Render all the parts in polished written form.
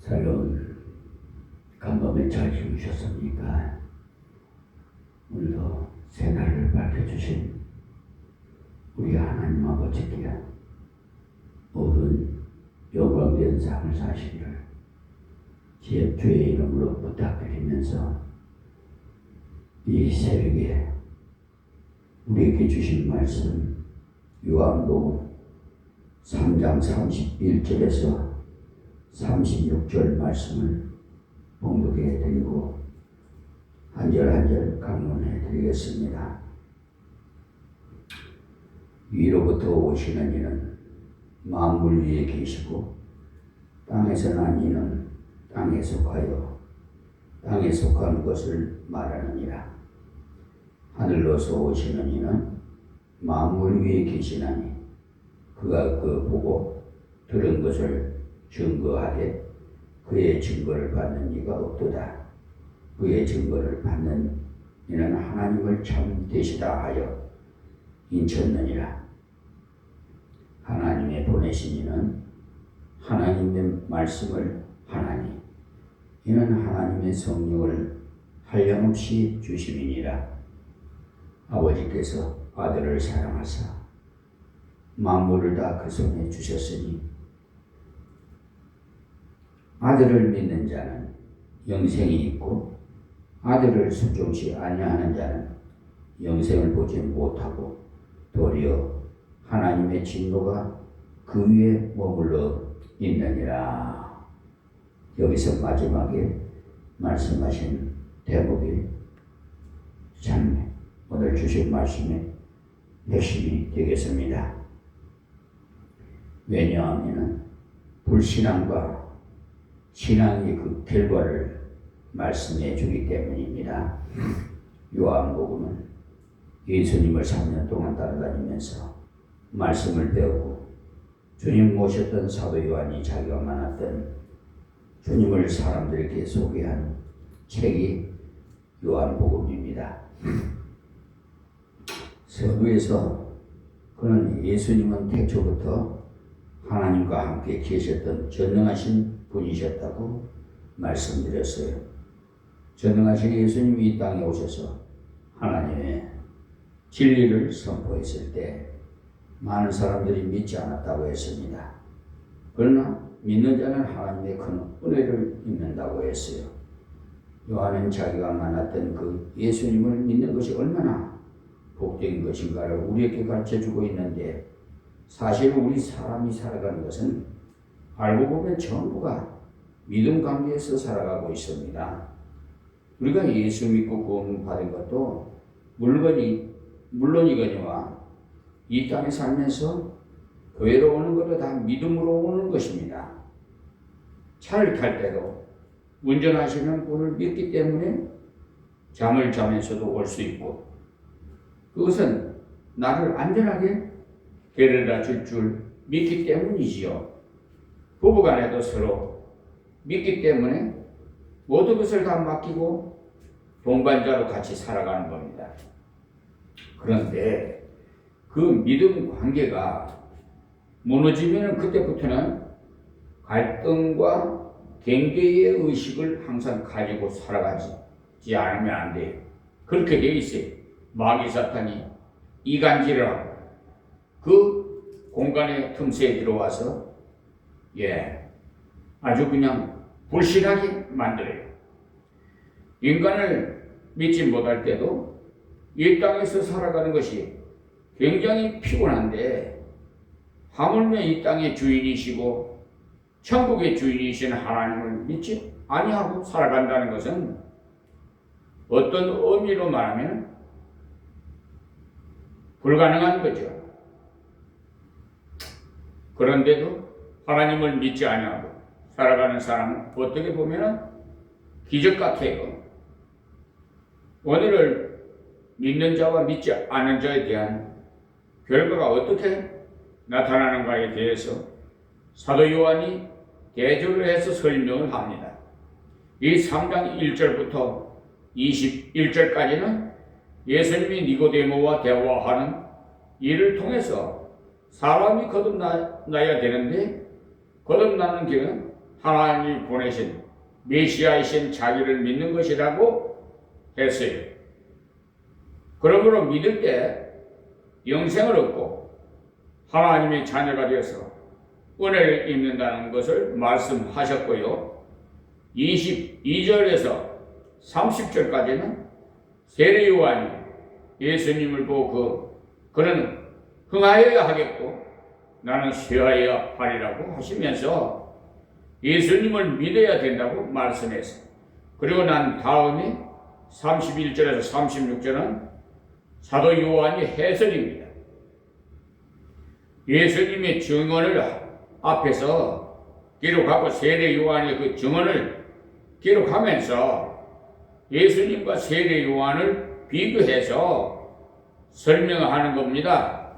새로운 간밤에 잘 주무셨습니까? 오늘도 새날을 밝혀주신 우리 하나님 아버지께 모든 영광된 삶을 사시기를 주의 이름으로 부탁드리면서 이 새벽에 우리에게 주신 말씀 요한복음 3장 31절에서 36절 말씀을 봉독해 드리고 한 절 한 절 강론해 드리겠습니다. 위로부터 오시는 이는 만물 위에 계시고 땅에서 난 이는 땅에 속하여 땅에 속한 것을 말하느니라. 하늘로서 오시는 이는 만물 위에 계시나니 그가 그 보고 들은 것을 증거하되 그의 증거를 받는 이가 없도다. 그의 증거를 받는 이는 하나님을 참되시다 하여 인쳤느니라. 하나님의 보내신 이는 하나님의 말씀을 하나니 이는 하나님의 성령을 한량없이 주심이니라. 아버지께서 아들을 사랑하사 만물을 다 그 손에 주셨으니 아들을 믿는 자는 영생이 있고 아들을 순종치 아니하는 자는 영생을 보지 못하고 도리어 하나님의 진노가 그 위에 머물러 있느니라. 여기서 마지막에 말씀하신 대목이 참 오늘 주신 말씀에 핵심이 되겠습니다. 왜냐하면 불신앙과 신앙의 그 결과를 말씀해 주기 때문입니다. 요한복음은 예수님을 3년 동안 따라다니면서 말씀을 배우고 주님 모셨던 사도 요한이 자기가 만났던 주님을 사람들에게 소개한 책이 요한복음입니다. 서두에서 그는 예수님은 태초부터 하나님과 함께 계셨던 전능하신 분이셨다고 말씀드렸어요. 전능하신 예수님이 이 땅에 오셔서 하나님의 진리를 선포했을 때 많은 사람들이 믿지 않았다고 했습니다. 그러나 믿는 자는 하나님의 큰 은혜를 입는다고 했어요. 요한은 자기가 만났던 그 예수님을 믿는 것이 얼마나 복된 것인가를 우리에게 가르쳐주고 있는데, 사실 우리 사람이 살아가는 것은 알고 보면 전부가 믿음 관계에서 살아가고 있습니다. 우리가 예수 믿고 구원 받은 것도 물론이거니와 이 땅에 살면서 교회로 오는 것도 다 믿음으로 오는 것입니다. 차를 탈 때도 운전하시는 분을 믿기 때문에 잠을 자면서도 올 수 있고, 그것은 나를 안전하게 데려다 줄 줄 믿기 때문이지요. 부부간에도 서로 믿기 때문에 모든 것을 다 맡기고 동반자로 같이 살아가는 겁니다. 그런데 그 믿음 관계가 무너지면 그때부터는 갈등과 경계의 의식을 항상 가지고 살아가지 않으면 안 돼요. 그렇게 되어 있어요. 마귀 사탄이 이간질을 하고 그 공간의 틈새에 들어와서 아주 그냥 불신하게 만들어요. 인간을 믿지 못할 때도 이 땅에서 살아가는 것이 굉장히 피곤한데, 하물며 이 땅의 주인이시고 천국의 주인이신 하나님을 믿지 아니하고 살아간다는 것은 어떤 의미로 말하면 불가능한 거죠. 그런데도 하나님을 믿지 아니하고 살아가는 사람은 어떻게 보면 기적 같아요. 오늘을 믿는 자와 믿지 않은 자에 대한 결과가 어떻게 나타나는가에 대해서 사도 요한이 대조를 해서 설명을 합니다. 이 3장 1절부터 21절까지는 예수님이 니고데모와 대화하는 일을 통해서 사람이 거듭나야 되는데 거듭나는 길은 하나님이 보내신 메시아이신 자기를 믿는 것이라고 했어요. 그러므로 믿을 때 영생을 얻고 하나님의 자녀가 되어서 은혜를 입는다는 것을 말씀하셨고요. 22절에서 30절까지는 세례 요한이 예수님을 보고 그는 흥하여야 하겠고 나는 쇠하여야 하리라고 하시면서 예수님을 믿어야 된다고 말씀했어요. 그리고 난 다음에 31절에서 36절은 사도 요한이 해설입니다. 예수님의 증언을 앞에서 기록하고 세례 요한의 그 증언을 기록하면서 예수님과 세례 요한을 비교해서 설명하는 겁니다.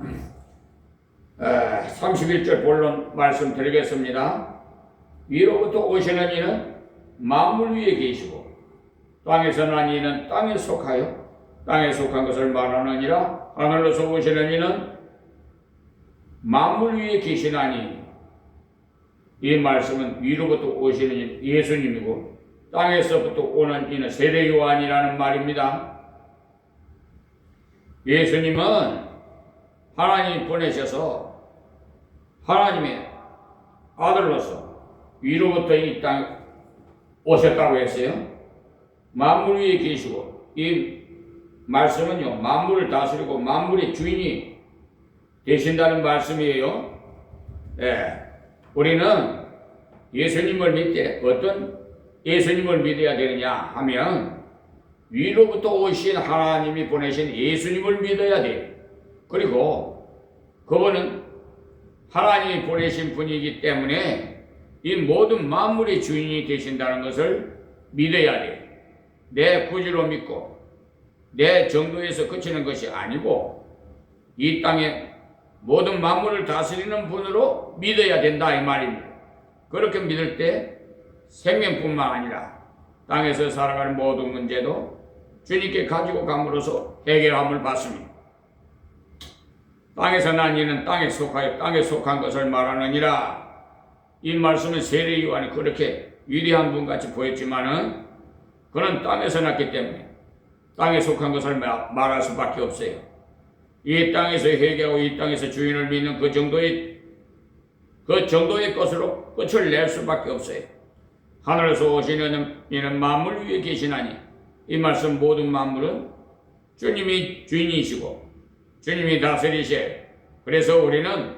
31절 본론 말씀드리겠습니다. 위로부터 오시는 이는 만물 위에 계시고 땅에서 난 이는 땅에 속하여 땅에 속한 것을 말하느니라. 하늘로서 오시는 이는 만물 위에 계시나니, 이 말씀은 위로부터 오시는 예수님이고 땅에서부터 오는 이는 세례 요한이라는 말입니다. 예수님은 하나님이 보내셔서 하나님의 아들로서 위로부터 이 땅에 오셨다고 했어요. 만물 위에 계시고, 이 말씀은요, 만물을 다스리고 만물의 주인이 되신다는 말씀이에요. 우리는 예수님을 믿되 어떤 예수님을 믿어야 되느냐 하면 위로부터 오신 하나님이 보내신 예수님을 믿어야 돼요. 그리고 그분은 하나님이 보내신 분이기 때문에 이 모든 만물의 주인이 되신다는 것을 믿어야 돼요. 내 구주로 믿고 내 정도에서 그치는 것이 아니고 이 땅에 모든 만물을 다스리는 분으로 믿어야 된다 이 말입니다. 그렇게 믿을 때 생명뿐만 아니라 땅에서 살아가는 모든 문제도 주님께 가지고 감으로써 해결함을 받습니다. 땅에서 난 이는 땅에 속하여 땅에 속한 것을 말하느니라. 이 말씀은 세례 요한이 그렇게 위대한 분같이 보였지만은 그는 땅에서 났기 때문에 땅에 속한 것을 말할 수밖에 없어요. 이 땅에서 회개하고 이 땅에서 주인을 믿는 그 정도의 것으로 끝을 낼 수밖에 없어요. 하늘에서 오시는 이는 만물 위에 계시나니, 이 말씀 모든 만물은 주님이 주인이시고 주님이 다스리셔. 그래서 우리는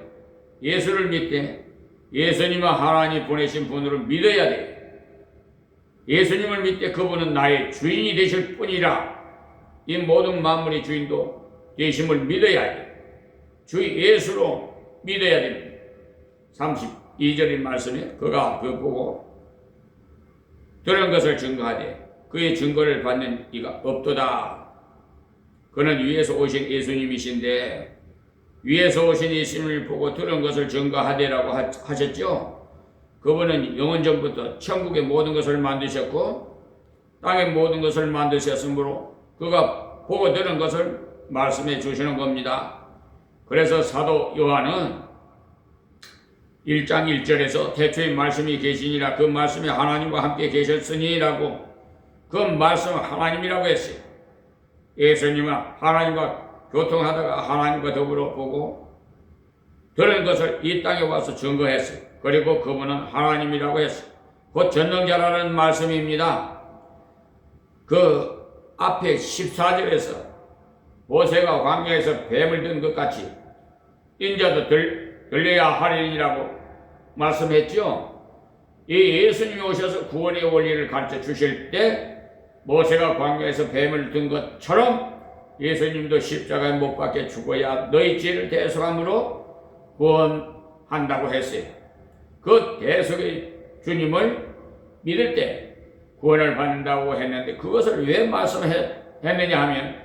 예수를 믿되 예수님은 하나님 보내신 분으로 믿어야 돼요. 예수님을 믿되 그분은 나의 주인이 되실 뿐이라. 이 모든 만물의 주인도 되심을 믿어야 해요. 주 예수로 믿어야 됩니다. 32절의 말씀에 그가 그 보고 들은 것을 증거하되 그의 증거를 받는 이가 없도다. 그는 위에서 오신 예수님이신데 위에서 오신 예수님을 보고 들은 것을 증거하되라고 하셨죠. 그분은 영원 전부터 천국의 모든 것을 만드셨고 땅의 모든 것을 만드셨으므로 그가 보고 들은 것을 말씀해 주시는 겁니다. 그래서 사도 요한은 1장 1절에서 태초에 말씀이 계시니라 그 말씀이 하나님과 함께 계셨으니라고 그 말씀은 하나님이라고 했어요. 예수님은 하나님과 교통하다가 하나님과 더불어 보고 들은 것을 이 땅에 와서 증거했어요. 그리고 그분은 하나님이라고 했어요. 곧 전능자라는 말씀입니다. 그 앞에 14절에서 모세가 광야에서 뱀을 든 것 같이 인자도 들려야 하리니라고 말씀했죠. 이 예수님이 오셔서 구원의 원리를 가르쳐 주실 때 모세가 광야에서 뱀을 든 것처럼 예수님도 십자가에 못 박혀 죽어야 너희 죄를 대속함으로 구원한다고 했어요. 그 대속의 주님을 믿을 때 구원을 받는다고 했는데 그것을 왜 말씀했느냐 하면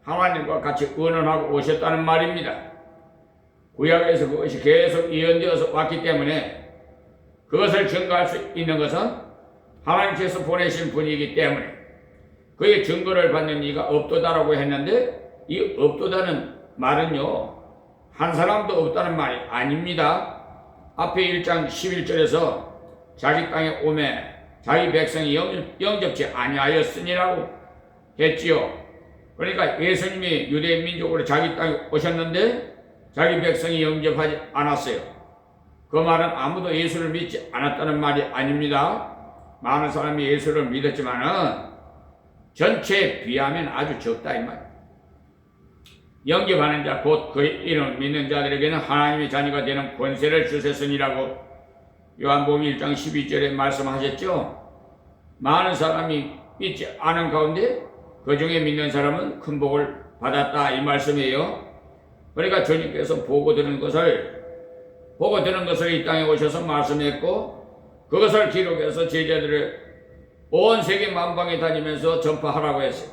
하나님과 같이 의논하고 오셨다는 말입니다. 구약에서 그것이 계속 예언되어서 왔기 때문에 그것을 증거할 수 있는 것은 하나님께서 보내신 분이기 때문에 그의 증거를 받는 이가 없도다라고 했는데 이 없도다는 말은요 한 사람도 없다는 말이 아닙니다. 앞에 1장 11절에서 자기 땅에 오매 자기 백성이 영접치 아니하였으니라고 했지요. 그러니까 예수님이 유대인 민족으로 자기 땅에 오셨는데 자기 백성이 영접하지 않았어요. 그 말은 아무도 예수를 믿지 않았다는 말이 아닙니다. 많은 사람이 예수를 믿었지만은 전체에 비하면 아주 적다 이 말. 영접하는 자 곧 그의 이름을 믿는 자들에게는 하나님의 자녀가 되는 권세를 주셨으니라고 요한복음 1장 12절에 말씀하셨죠. 많은 사람이 믿지 않은 가운데 그 중에 믿는 사람은 큰 복을 받았다 이 말씀이에요. 그러니까 주님께서 보고 들은 것을 이 땅에 오셔서 말씀했고 그것을 기록해서 제자들을 온 세계 만방에 다니면서 전파하라고 했어요.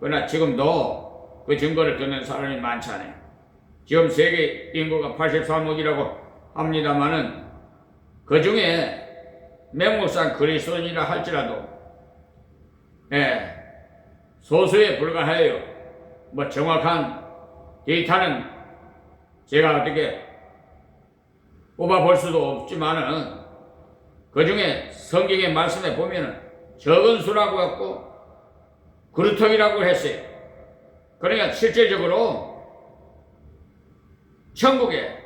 그러나 지금도 그 증거를 듣는 사람이 많지 않아요. 지금 세계 인구가 83억이라고 합니다만은 그 중에 맹목상 그리스도인이라 할지라도 소수에 불과해요. 뭐 정확한 데이터는 제가 어떻게 뽑아볼 수도 없지만은 그 중에 성경의 말씀에 보면은 적은 수라고 했고 그루터기라고 했어요. 그러니까 실질적으로 천국에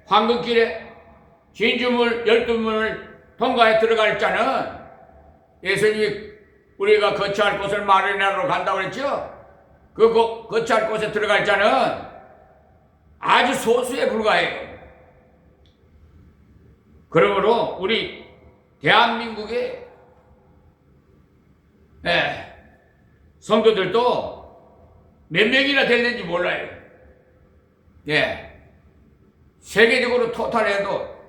황금길에 진주문 12문을 통과해 들어갈 자는 예수님이 우리가 거처할 곳을 마련하러 간다고 그랬죠. 그 거처할 곳에 들어갈 자는 아주 소수에 불과해요. 그러므로 우리 대한민국의 성도들도 몇 명이나 됐는지 몰라요. 세계적으로 토탈해도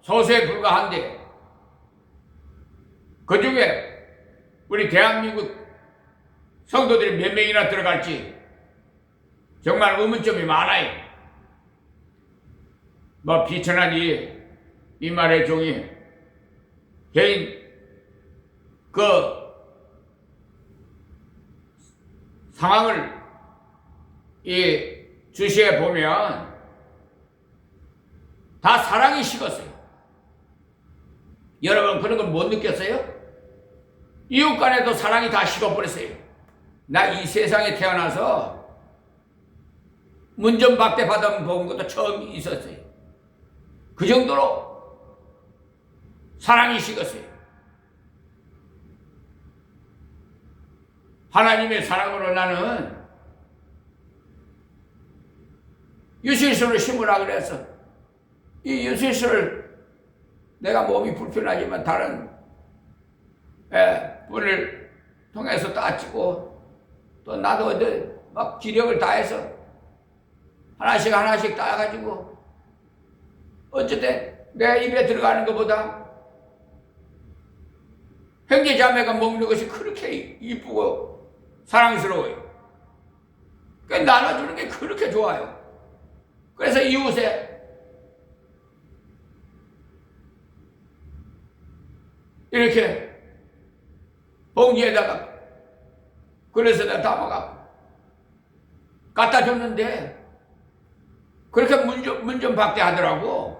소수에 불과한데 그 중에 우리 대한민국 성도들이 몇 명이나 들어갈지 정말 의문점이 많아요. 비천한 이 말의 종이 개인 상황을 주시해 보면 다 사랑이 식었어요. 여러분 그런 걸 못 느꼈어요? 이웃 간에도 사랑이 다 식어버렸어요. 나 이 세상에 태어나서 문전박대 받아본 것도 처음 있었어요. 그 정도로 사랑이 식었어요. 하나님의 사랑으로 나는 유실수를 심으라 그래서 이 유실수를 내가 몸이 불편하지만 다른 분을 통해서 따지고 또 나도 막 기력을 다해서 하나씩 따가지고 어쨌든 내 입에 들어가는 것보다 형제 자매가 먹는 것이 그렇게 이쁘고 사랑스러워요. 그러니까 나눠주는 게 그렇게 좋아요. 그래서 이웃에 이렇게 봉지에다가 그릇에다 담아갖고 갖다 줬는데 그렇게 문전박대 하더라고.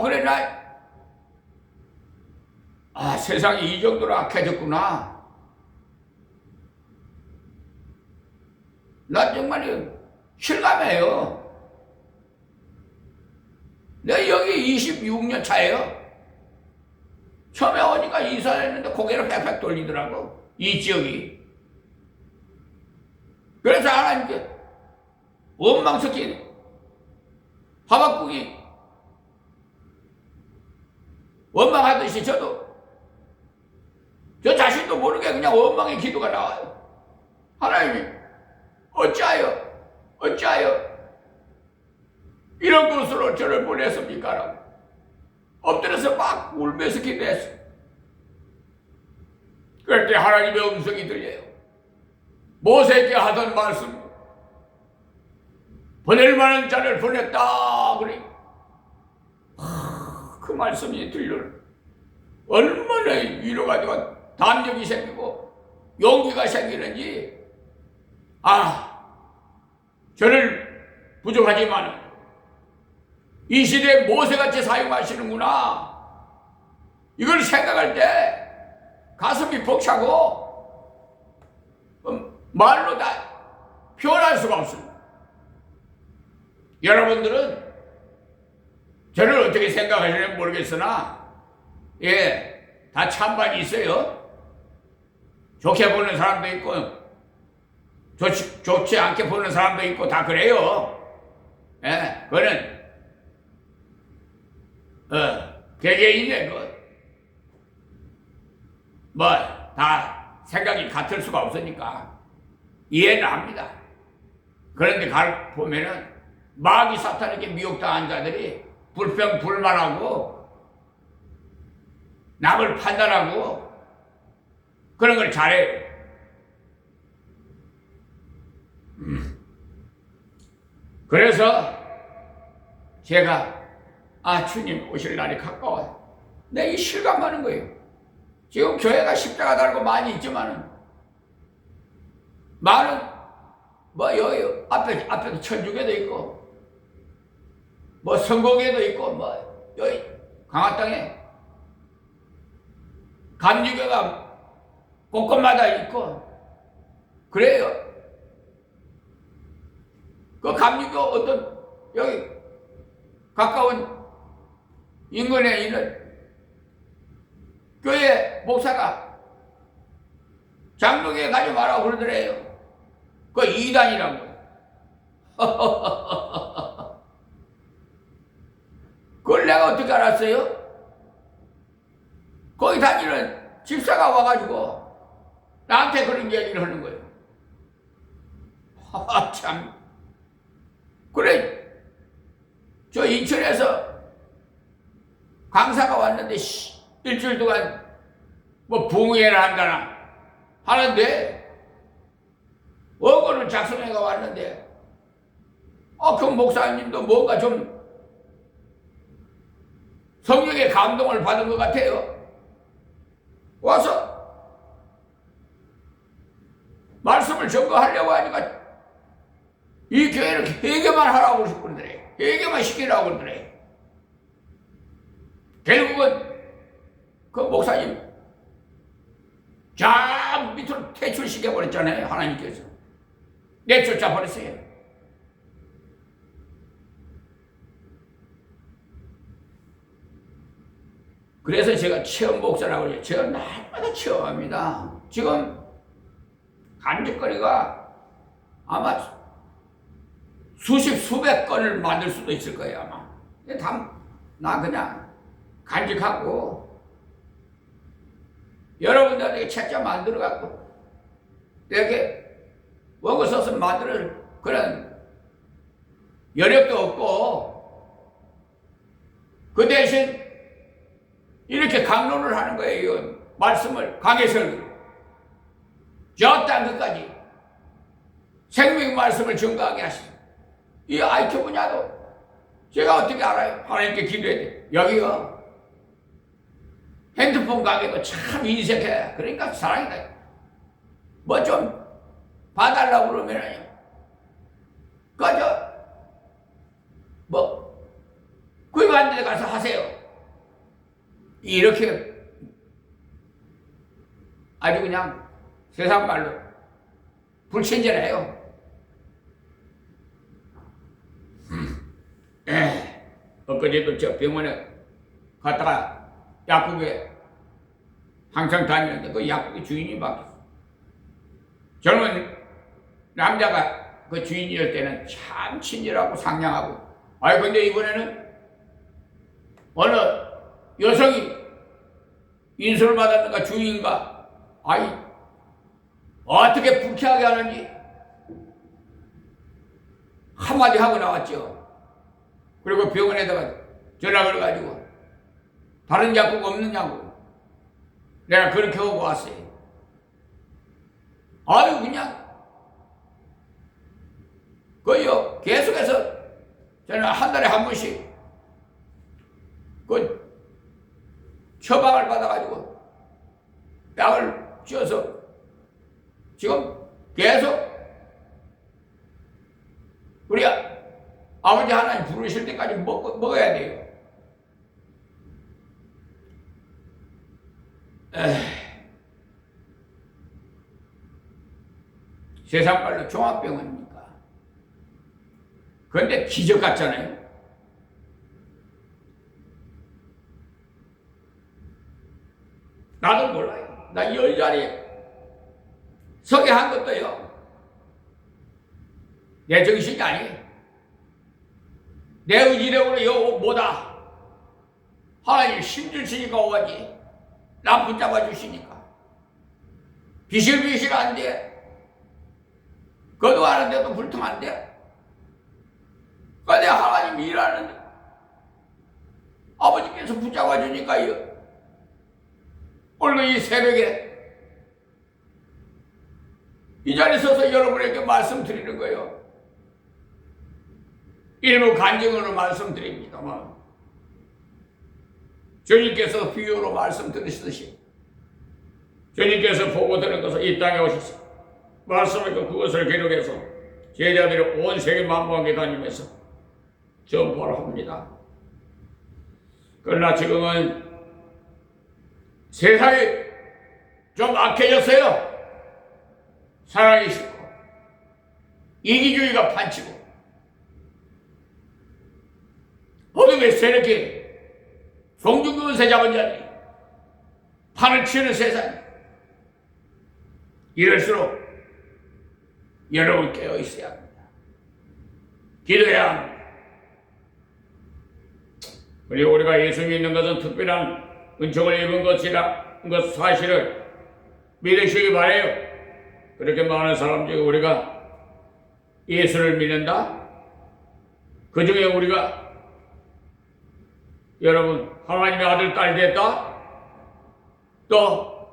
그래 세상이 이 정도로 악해졌구나. 나 정말 실감해요. 내가 여기 26년 차예요. 처음에 오니까 이사했는데 고개를 빽빽 돌리더라고. 이 지역이. 그래서 하나님께 원망스럽게 하박국이 원망하듯이 저도 저 자신도 모르게 그냥 원망의 기도가 나와요. 하나님이 어찌하여 이런 곳으로 저를 보냈습니까? 라고 엎드려서 막 울면서 기도했어. 그럴 때 하나님의 음성이 들려요. 모세에게 하던 말씀, 보낼 만한 자를 보냈다. 그래. 그 말씀이 들려요. 얼마나 위로가 되고 담력이 생기고 용기가 생기는지. 저는 부족하지만 이 시대에 모세같이 사용하시는구나. 이걸 생각할 때 가슴이 벅차고 말로 다 표현할 수가 없습니다. 여러분들은 저를 어떻게 생각하시는지 모르겠으나 다 찬반이 있어요. 좋게 보는 사람도 있고 좋지 않게 보는 사람도 있고 다 그래요. 그거는 개개인의 다 생각이 같을 수가 없으니까 이해는 합니다. 그런데 보면은 마귀 사탄에게 미혹당한 자들이 불평불만하고 남을 판단하고 그런 걸 잘해요. 그래서 제가 주님 오실 날이 가까워요. 내 이 실감하는 거예요. 지금 교회가 십자가 달고 많이 있지만은 많은 여기 앞에 천주교도 있고 성공회도 있고 여기 강화 땅에 감리교가 곳곳마다 있고 그래요. 그 감리교 어떤 여기 가까운 인근에 있는 교회 목사가 장로교회 가지 마라고 그러더래요. 그 이단이라고. 그걸 내가 어떻게 알았어요? 거기 다니는 집사가 와가지고 나한테 그런 얘기를 하는 거예요. 참. 그래, 저 인천에서 강사가 왔는데 일주일 동안 부흥회를 한다나 하는데 원고를 작성해가 왔는데 그 목사님도 뭔가 좀 성령의 감동을 받은 것 같아요. 와서 말씀을 전거하려고 하니까 이 교회를 회개만 하라고 그러더래. 회개만 시키라고 그러더래. 결국은 그 목사님 저 밑으로 퇴출시켜버렸잖아요. 하나님께서 내쫓아 버렸어요. 그래서 제가 체험 목사라고 해요. 제가 날마다 체험합니다. 지금 간직거리가 아마 수백 건을 만들 수도 있을 거예요. 아마 나 그냥 간직하고 여러분들에게 책자 만들어갖고 이렇게 원고 써서 만들 그런 여력도 없고 그 대신 이렇게 강론을 하는 거예요. 말씀을 강해설교 저 땅 끝까지 생명 말씀을 증거하게 하시고 이 IT 분야도 제가 어떻게 알아요? 하나님께 기도해야 돼. 여기요 핸드폰 가게도 참 인색해. 그러니까 사랑이다. 좀 봐달라고 그러면은요 구입하는 데 가서 하세요. 이렇게 아주 그냥 세상 말로 불친절해요. 엊그제도 저 병원에 갔다가 약국에 항상 다니는데 그 약국의 주인이 바뀌었어. 젊은 남자가 그 주인이었을 때는 참 친절하고 상냥하고 근데 이번에는 어느 여성이 인수를 받았는가 주인인가 어떻게 불쾌하게 하는지 한마디 하고 나왔죠. 그리고 병원에다가 전화를 가지고 다른 약국 없느냐고 내가 그렇게 오고 왔어요. 그냥 계속해서 저는 한 달에 한 번씩 처방을 받아가지고 약을 쥐어서 지금 계속 우리가 아버지 하나님 부르실 때까지 먹어야 돼요. 세상 말로 종합병원입니까? 그런데 기적 같잖아요. 나도 몰라요. 나 10자리 서게 한 것도요, 내 정신이 아니에요. 내 의지력으로 요 뭐다. 하나님 힘 주시니까 오지. 나 붙잡아 주시니까. 비실비실 안 돼. 거두하는데도 불통 안 돼. 근데 하나님이 일하는데 아버지께서 붙잡아 주니까요. 오늘 이 새벽에 이 자리에 서서 여러분에게 말씀드리는 거예요. 일부 간증으로 말씀드립니다만, 주님께서 비유로 말씀 들으시듯이 주님께서 보고 들은 것을 이 땅에 오셔서 말씀하고 그것을 기록해서 제자들이 온 세계 만방에 다니면서 전파를 합니다. 그러나 지금은 세상이 좀 악해졌어요. 사랑이 싫고 이기주의가 판치고 어둠의 세력이 종중근세 잡은 자들이 판을 치는 세상. 이럴수록 여러분 깨어 있어야 합니다. 기도해야 합니다. 그리고 우리가 예수 믿는 것은 특별한 은총을 입은 것이라 것 사실을 믿으시기 바라요. 그렇게 많은 사람 중에 우리가 예수를 믿는다. 그 중에 우리가 여러분 하나님의 아들 딸이 됐다. 또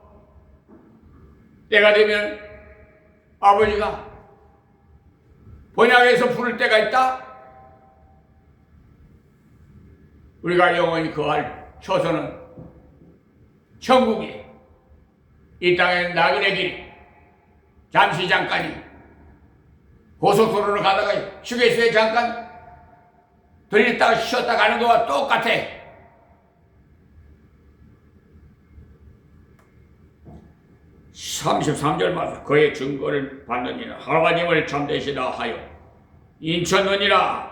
때가 되면 아버지가 번약에서 부를 때가 있다. 우리가 영원히 거할 처소는 천국이, 이 땅에는 낙인의 길, 잠시 잠깐이 고속도로를 가다가 휴게소에 잠깐 들렸다가 쉬었다 가는 거와 똑같아. 33절 말씀, 그의 증거를 받는 이는 하나님을 참되시다 하여 인천원이라.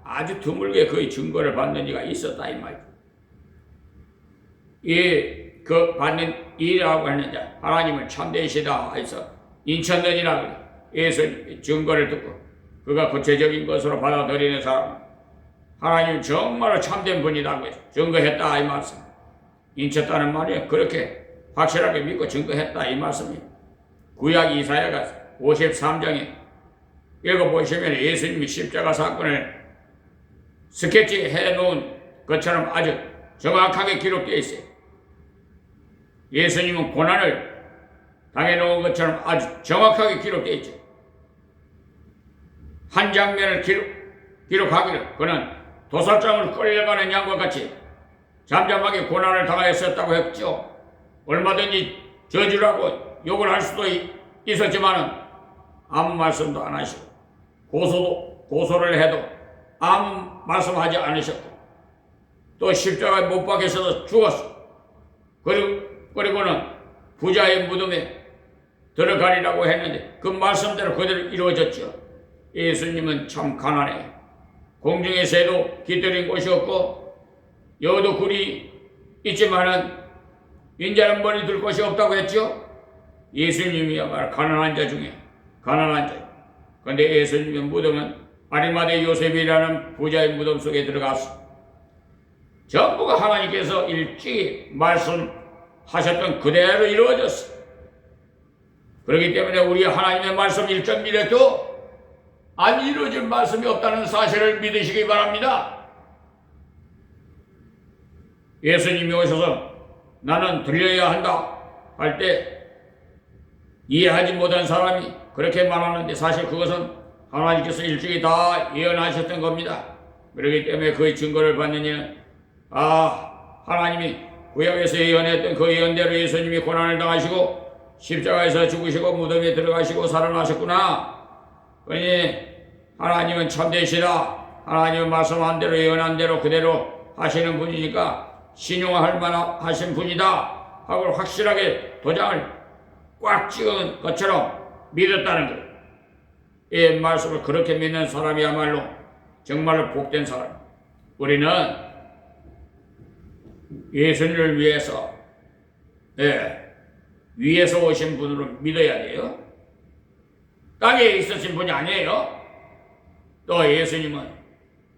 아주 드물게 그의 증거를 받는 이가 있었다 이 말이죠. 그 받는 이라고 하는 자, 하나님을 참되시다 해서 인천원이라. 예수님의 증거를 듣고 그가 구체적인 것으로 받아들이는 사람, 하나님 정말로 참된 분이라고 해서 증거했다 이 말씀. 인쳤다는 말이에요. 그렇게 확실하게 믿고 증거했다 이 말씀이에요. 구약 이사야가 53장에 읽어보시면 예수님이 십자가 사건을 스케치 해놓은 것처럼 아주 정확하게 기록되어 있어요. 예수님은 고난을 당해놓은 것처럼 아주 정확하게 기록되어 있죠. 한 장면을 기록하기를 그는 도살장으로 끌려가는 양과 같이 잠잠하게 고난을 당하였었다고 했죠. 얼마든지 저주라고 욕을 할 수도 있었지만은 아무 말씀도 안 하시고 고소를 해도 아무 말씀하지 않으셨고 또 십자가에 못 박혀서 죽었어. 그리고는 부자의 무덤에 들어가리라고 했는데 그 말씀대로 그대로 이루어졌죠. 예수님은 참 가난해. 공중의 새도 깃들인 곳이 없고 여도 굴이 있지만은 인자는 머리 들 곳이 없다고 했죠. 예수님이야말로 가난한 자 중에 가난한 자. 그런데 예수님의 무덤은 아리마대 요셉이라는 부자의 무덤 속에 들어갔어. 전부가 하나님께서 일찍이 말씀하셨던 그대로 이루어졌어. 그렇기 때문에 우리 하나님의 말씀 1.1에도 안 이루어질 말씀이 없다는 사실을 믿으시기 바랍니다. 예수님이 오셔서 나는 들려야 한다 할 때 이해하지 못한 사람이 그렇게 말하는데 사실 그것은 하나님께서 일찍이 다 예언하셨던 겁니다. 그렇기 때문에 그의 증거를 받는 이는 하나님이 구약에서 예언했던 그 예언대로 예수님이 고난을 당하시고 십자가에서 죽으시고 무덤에 들어가시고 살아나셨구나. 그러니 하나님은 참되시다 하나님의 말씀한 대로 예언한 대로 그대로 하시는 분이니까 신용할 만하신 분이다 하고 확실하게 도장을 꽉 찍은 것처럼 믿었다는 거예요. 이 말씀을 그렇게 믿는 사람이야말로 정말로 복된 사람. 우리는 예수님을 위해서 위에서 오신 분으로 믿어야 돼요. 땅에 있으신 분이 아니에요. 또 예수님은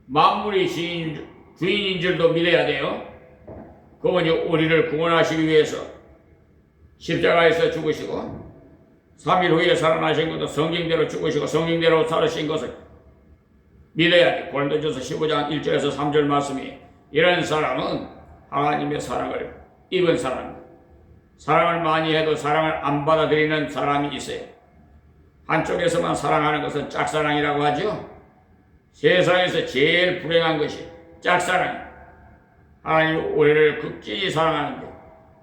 만물의 주인인 줄도 믿어야 돼요. 그분이 우리를 구원하시기 위해서 십자가에서 죽으시고 3일 후에 살아나신 것도 성경대로 죽으시고 성경대로 살으신 것을 믿어야 돼. 고린도전서 15장 1절에서 3절 말씀이 이런 사람은 하나님의 사랑을 입은 사람입니다. 사랑을 많이 해도 사랑을 안 받아들이는 사람이 있어요. 한쪽에서만 사랑하는 것은 짝사랑이라고 하죠. 세상에서 제일 불행한 것이 짝사랑이에요. 하나님이 우리를 극진히 사랑하는데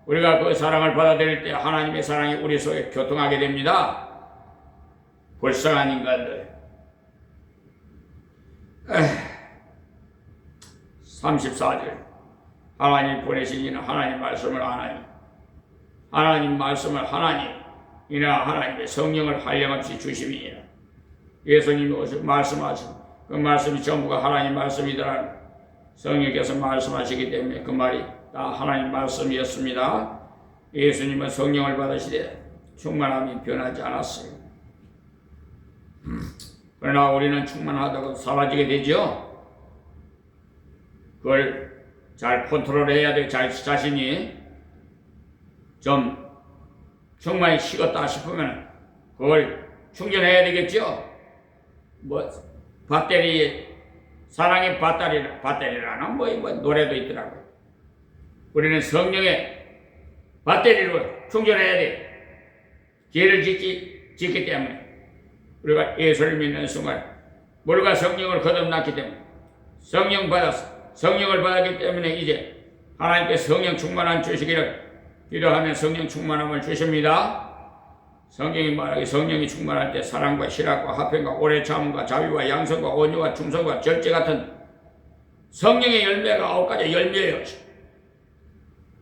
우리가 그 사랑을 받아들일 때 하나님의 사랑이 우리 속에 교통하게 됩니다. 불쌍한 인간들. 34절 하나님 보내신 이는 하나님 말씀을 하나님 하나님 말씀을 하나님이나 하나님의 성령을 한량없이 주심이니라. 예수님이 오셔서 말씀하신 그 말씀이 전부가 하나님 말씀이더라. 성령께서 말씀하시기 때문에 그 말이 다 하나님 말씀이었습니다. 예수님은 성령을 받으시되 충만함이 변하지 않았어요. 그러나 우리는 충만하다고 사라지게 되죠. 그걸 잘 컨트롤해야 돼. 자신이 좀 충만히 식었다 싶으면 그걸 충전해야 되겠죠. 사랑의 배터리라는 뭐 노래도 있더라고요. 우리는 성령의 배터리로 충전해야 돼. 죄를 짓기 때문에 우리가 예수를 믿는 순간 물과 성령을 거듭났기 때문에 성령을 받았기 때문에 이제 하나님께 성령 충만함 주시기를 기도하면 성령 충만함을 주십니다. 성경이 말하기 성령이 충만할 때 사랑과 실학과 화평과 오래 참음과 자비와 양성과 온유와 충성과 절제 같은 성령의 열매가 9가지 열매예요.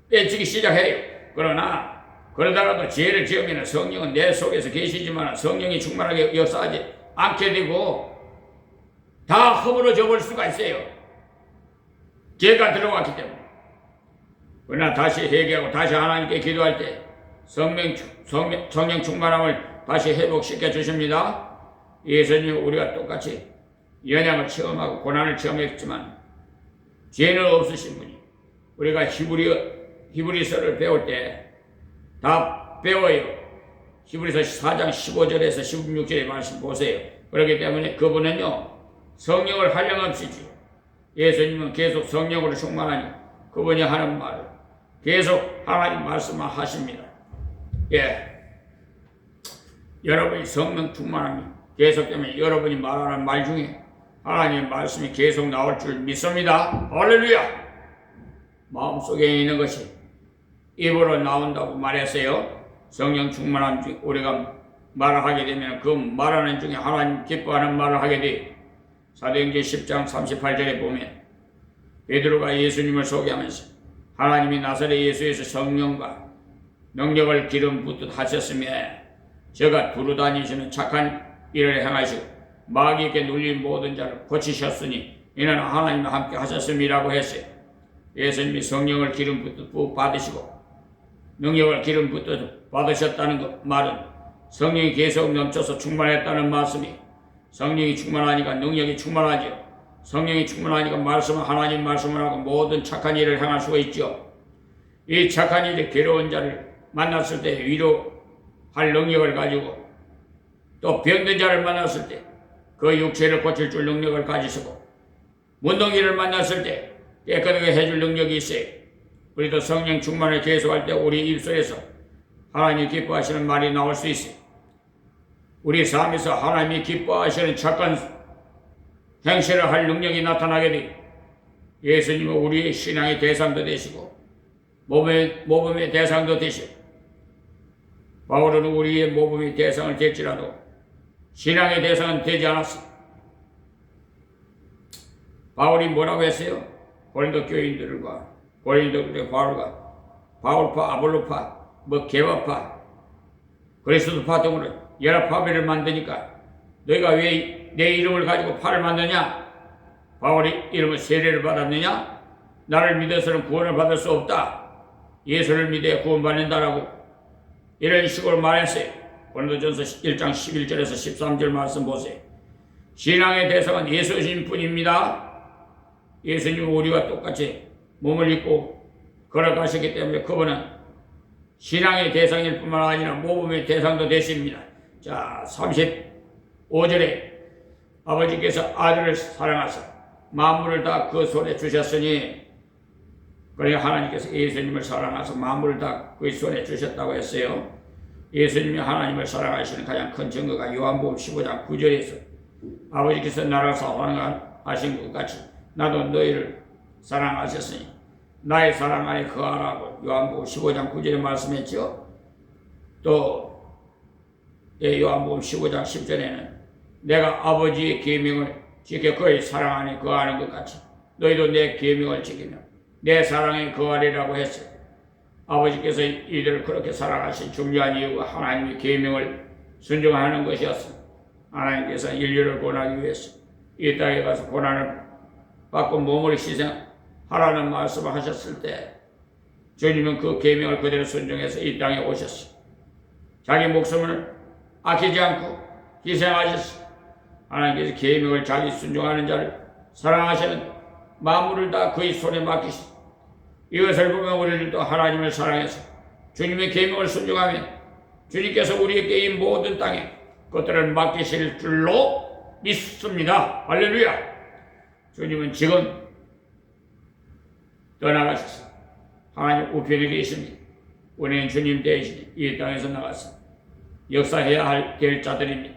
떼치기 시작해요. 그러다가도 죄를 지으면 성령은 내 속에서 계시지만 성령이 충만하게 역사하지 않게 되고 다 허물어져 볼 수가 있어요. 죄가 들어왔기 때문에. 그러나 다시 회개하고 다시 하나님께 기도할 때 성령 충만함을 다시 회복시켜 주십니다. 예수님 우리가 똑같이 연약을 체험하고 고난을 체험했지만 죄는 없으신 분이 우리가 히브리서를 배울 때 다 배워요. 히브리서 4장 15절에서 16절의 말씀 보세요. 그렇기 때문에 그분은요 성령을 한량없이 주요. 예수님은 계속 성령으로 충만하니 그분이 하는 말을 계속 하나님 말씀만 하십니다. 여러분이 성령 충만함이 계속되면 여러분이 말하는 말 중에 하나님의 말씀이 계속 나올 줄 믿습니다. 할렐루야! 마음속에 있는 것이 입으로 나온다고 말했어요. 성령 충만함 중에 우리가 말을 하게 되면 그 말하는 중에 하나님 기뻐하는 말을 하게 돼. 사도행전 10장 38절에 보면 베드로가 예수님을 소개하면서 하나님이 나사렛 예수에서 성령과 능력을 기름 붓듯 하셨으며 저가 두루 다니시는 착한 일을 행하시고 마귀에게 눌린 모든 자를 고치셨으니 이는 하나님과 함께 하셨음이라고 했어요. 예수님이 성령을 기름 붓듯 받으시고 능력을 기름 붓듯 받으셨다는 것 말은 성령이 계속 넘쳐서 충만했다는 말씀이 성령이 충만하니까 능력이 충만하죠. 성령이 충만하니까 하나님 말씀을 하고 모든 착한 일을 행할 수가 있죠. 이 착한 일이 괴로운 자를 만났을 때 위로할 능력을 가지고 또 병든 자를 만났을 때 그 육체를 고칠 줄 능력을 가지시고 문둥이를 만났을 때 깨끗하게 해줄 능력이 있어요. 우리도 성령 충만을 계속할 때 우리 입술에서 하나님이 기뻐하시는 말이 나올 수 있어요. 우리 삶에서 하나님이 기뻐하시는 착한 행실을 할 능력이 나타나게 돼요. 예수님은 우리의 신앙의 대상도 되시고 모범의 대상도 되시고 바울은 우리의 모범의 대상을 될지라도 신앙의 대상은 되지 않았어. 바울이 뭐라고 했어요? 고린도 교인들과 고린도들의 바울파, 아볼로파, 개바파, 그리스도파 등으로 여러 파배를 만드니까 너희가 왜 내 이름을 가지고 파를 만드냐? 바울이 이름을 세례를 받았느냐? 나를 믿어서는 구원을 받을 수 없다. 예수를 믿어야 구원받는다라고 이런 식으로 말했어요. 고린도전서 1장 11절에서 13절 말씀 보세요. 신앙의 대상은 예수님 뿐입니다. 예수님은 우리와 똑같이 몸을 입고 걸어가셨기 때문에 그분은 신앙의 대상일 뿐만 아니라 모범의 대상도 되십니다. 자, 35절에 아버지께서 아들을 사랑하사 만물을 다 그 손에 주셨으니, 그러니까 하나님께서 예수님을 사랑하사 만물을 다 그 손에 주셨다고 했어요. 예수님이 하나님을 사랑하시는 가장 큰 증거가 요한복음 15장 9절에서 아버지께서 나를 사랑하신 것 같이 나도 너희를 사랑하셨으니 나의 사랑 안에 거하라고 요한복음 15장 9절에 말씀했죠. 또 요한복음 15장 10절에는 내가 아버지의 계명을 지켜 그의 사랑 안에 거하는 것 같이 너희도 내 계명을 지키며 내 사랑에 거하리라고 했어요. 아버지께서 이들을 그렇게 사랑하신 중요한 이유가 하나님의 계명을 순종하는 것이었습니다. 하나님께서 인류를 구원하기 위해서 이 땅에 가서 고난을 받고 몸을 희생하라는 말씀을 하셨을 때 주님은 그 계명을 그대로 순종해서 이 땅에 오셨어요. 자기 목숨을 아끼지 않고 희생하셨어요. 하나님께서 계명을 자기 순종하는 자를 사랑하시는 만물을 다 그의 손에 맡기시고, 이것을 보면 우리들도 하나님을 사랑해서 주님의 계명을 순종하면 주님께서 우리에게 이 모든 땅에 그것들을 맡기실 줄로 믿습니다. 할렐루야. 주님은 지금 떠나가셨습니다. 하나님 우편에 계십니다. 우리는 주님 대신 이 땅에서 나가서 역사해야 될 자들입니다.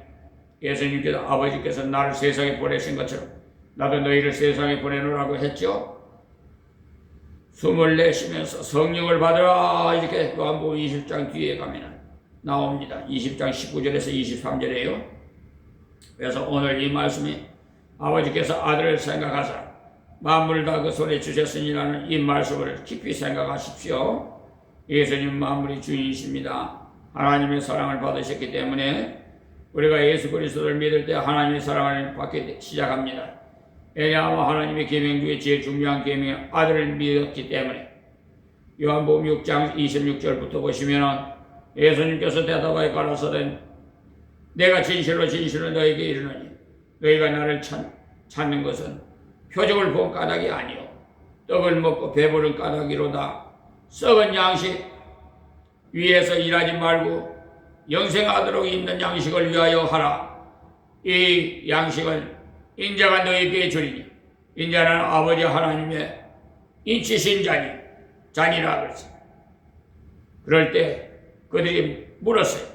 예수님께서 아버지께서 나를 세상에 보내신 것처럼 나도 너희를 세상에 보내노라고 했죠. 숨을 내쉬면서 성령을 받으라, 이렇게 요한복음 20장 뒤에 가면 나옵니다. 20장 19절에서 23절이에요. 그래서 오늘 이 말씀이 아버지께서 아들을 생각하사 만물을 다 그 손에 주셨으니라는 이 말씀을 깊이 생각하십시오. 예수님 만물의 주인이십니다. 하나님의 사랑을 받으셨기 때문에 우리가 예수 그리스도를 믿을 때 하나님의 사랑을 받기 시작합니다. 왜냐하면 하나님의 계명 중에 제일 중요한 계명은 아들을 믿었기 때문에. 요한복음 6장 26절부터 보시면 예수님께서 대답하여 가라사대 내가 진실로 진실로 너에게 이르노니 너희가 나를 찾는 것은 표적을 본 까닭이 아니요 떡을 먹고 배부른 까닭이로다. 썩은 양식 위에서 일하지 말고 영생하도록 있는 양식을 위하여 하라. 이 양식은 인자가 너희에게 주리니 인자는 아버지 하나님의 인치신 자니라 그랬어요. 그럴 때 그들이 물었어요.